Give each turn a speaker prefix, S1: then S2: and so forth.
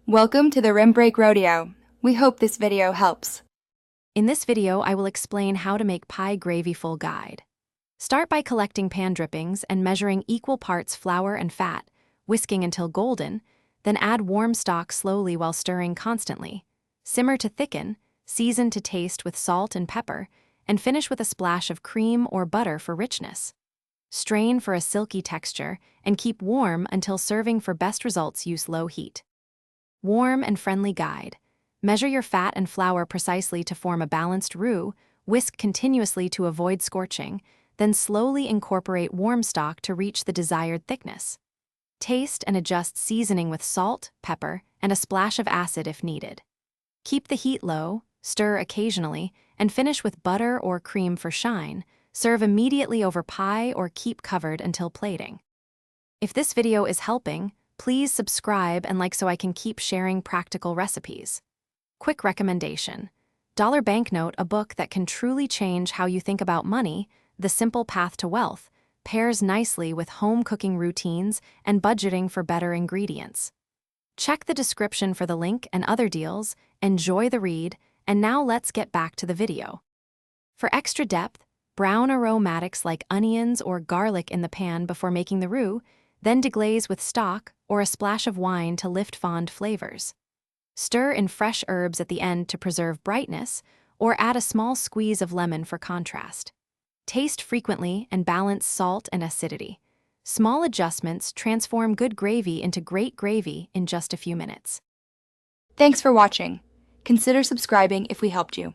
S1: Welcome to the Rim Break Rodeo. We hope this video helps.
S2: In this video, I will explain how to make pie gravy full guide. Start by collecting pan drippings and measuring equal parts flour and fat, whisking until golden, then add warm stock slowly while stirring constantly. Simmer to thicken, season to taste with salt and pepper, and finish with a splash of cream or butter for richness. Strain for a silky texture and keep warm until serving. For best results, use low heat. Warm and friendly guide. Measure your fat and flour precisely to form a balanced roux, whisk continuously to avoid scorching, then slowly incorporate warm stock to reach the desired thickness. Taste and adjust seasoning with salt, pepper, and a splash of acid if needed. Keep the heat low, stir occasionally, and finish with butter or cream for shine. Serve immediately over pie or keep covered until plating. If this video is helping, please subscribe and like so I can keep sharing practical recipes. Quick recommendation: Dollar Banknote, a book that can truly change how you think about money, The Simple Path to Wealth, pairs nicely with home cooking routines and budgeting for better ingredients. Check the description for the link and other deals. Enjoy the read, and now let's get back to the video. For extra depth, brown aromatics like onions or garlic in the pan before making the roux, then deglaze with stock or a splash of wine to lift fond flavors. Stir in fresh herbs at the end to preserve brightness, or add a small squeeze of lemon for contrast. Taste frequently and balance salt and acidity. Small adjustments transform good gravy into great gravy in just a few minutes.
S1: Thanks for watching. Consider subscribing if we helped you.